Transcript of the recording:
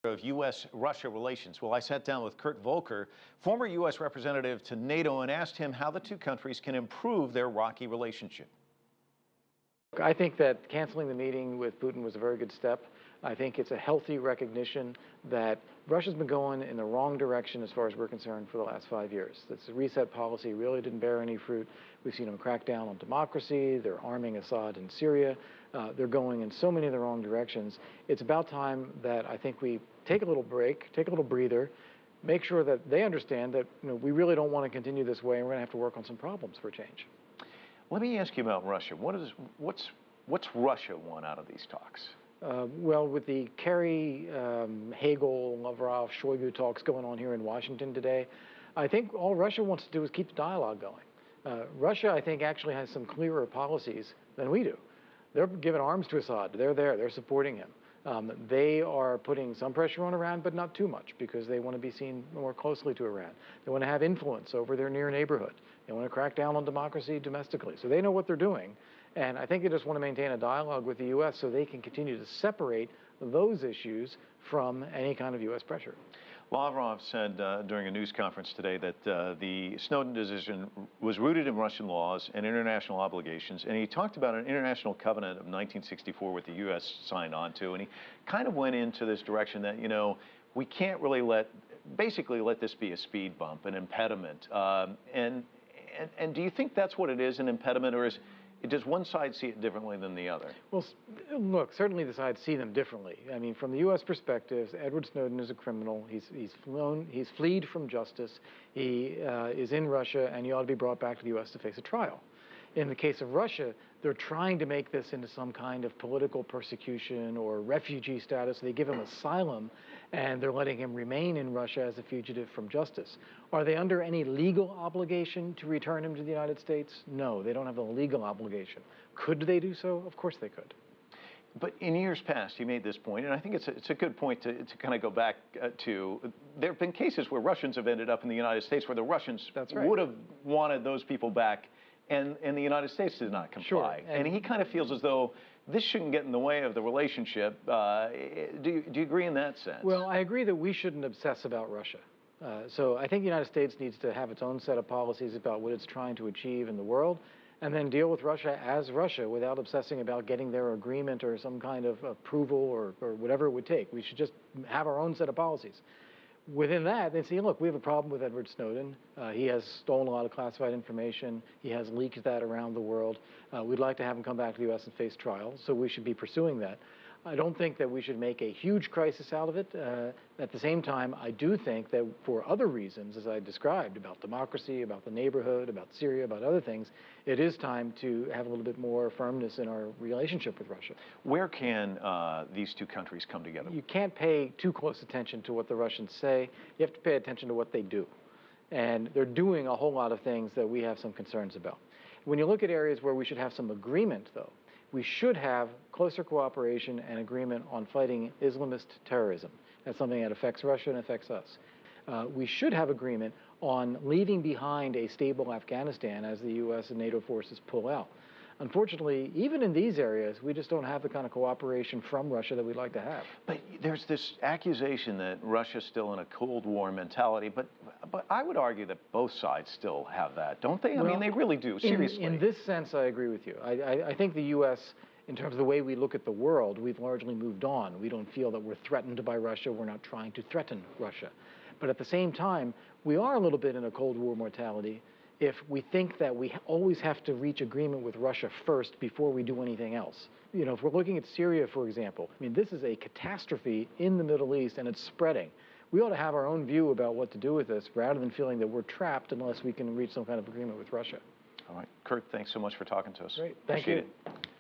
Of U.S.-Russia relations. Well, I sat down with Kurt Volker, former U.S. representative to NATO, and asked him how the two countries can improve their rocky relationship. I think that canceling the meeting with Putin was a very good step. I think it's a healthy recognition that Russia's been going in the wrong direction as far as we're concerned for the last 5 years. This reset policy really didn't bear any fruit. We've seen them crack down on democracy. They're arming Assad in Syria. They're going in so many of the wrong directions. It's about time that I think we take a little break, take a little breather, make sure that they understand that we really don't want to continue this way, and we're going to have to work on some problems for a change. Let me ask you about Russia. What's Russia want out of these talks? Well, with the Kerry, Hagel, Lavrov, Shoigu talks going on here in Washington today, I think all Russia wants to do is keep the dialogue going. Russia, I think, actually has some clearer policies than we do. They're giving arms to Assad. They're there. They're supporting him. They are putting some pressure on Iran, but not too much, because they want to be seen more closely to Iran. They want to have influence over their near neighborhood. They want to crack down on democracy domestically. So they know what they're doing. And I think they just want to maintain a dialogue with the U.S. so they can continue to separate those issues from any kind of U.S. pressure. Lavrov said during a news conference today that the Snowden decision was rooted in Russian laws and international obligations, and he talked about an international covenant of 1964 with the U.S. signed on to, and he kind of went into this direction that, we can't really basically let this be a speed bump, an impediment. And do you think that's what it is, an impediment, or does one side see it differently than the other? Well, look, certainly the sides see them differently. I mean, from the U.S. perspective, Edward Snowden is a criminal. He's fled from justice. He is in Russia, and he ought to be brought back to the U.S. to face a trial. In the case of Russia, they're trying to make this into some kind of political persecution or refugee status. They give him asylum, and they're letting him remain in Russia as a fugitive from justice. Are they under any legal obligation to return him to the United States? No, they don't have a legal obligation. Could they do so? Of course they could. But in years past, you made this point, and I think it's a good point to kind of go back to. There have been cases where Russians have ended up in the United States where the Russians would have wanted those people back, and the United States did not comply. Sure. And he kind of feels as though this shouldn't get in the way of the relationship. Do you agree in that sense? Well, I agree that we shouldn't obsess about Russia. So I think the United States needs to have its own set of policies about what it's trying to achieve in the world, and then deal with Russia as Russia without obsessing about getting their agreement or some kind of approval or whatever it would take. We should just have our own set of policies. Within that, they say, look, we have a problem with Edward Snowden. He has stolen a lot of classified information. He has leaked that around the world. We'd like to have him come back to the U.S. and face trial, so we should be pursuing that. I don't think that we should make a huge crisis out of it. At the same time, I do think that for other reasons, as I described, about democracy, about the neighborhood, about Syria, about other things, it is time to have a little bit more firmness in our relationship with Russia. Where can these two countries come together? You can't pay too close attention to what the Russians say. You have to pay attention to what they do. And they're doing a whole lot of things that we have some concerns about. When you look at areas where we should have some agreement, though, we should have closer cooperation and agreement on fighting Islamist terrorism. That's something that affects Russia and affects us. We should have agreement on leaving behind a stable Afghanistan as the U.S. and NATO forces pull out. Unfortunately, even in these areas, we just don't have the kind of cooperation from Russia that we'd like to have. But there's this accusation that Russia's still in a Cold War mentality, but I would argue that both sides still have that, don't they? I mean, they really do, seriously. In this sense, I agree with you. I think the U.S., in terms of the way we look at the world, we've largely moved on. We don't feel that we're threatened by Russia. We're not trying to threaten Russia. But at the same time, we are a little bit in a Cold War mentality if we think that we always have to reach agreement with Russia first before we do anything else. If we're looking at Syria, for example, I mean, this is a catastrophe in the Middle East, and it's spreading. We ought to have our own view about what to do with this, rather than feeling that we're trapped unless we can reach some kind of agreement with Russia. All right. Kurt, thanks so much for talking to us. Great. Thank you. Appreciate it.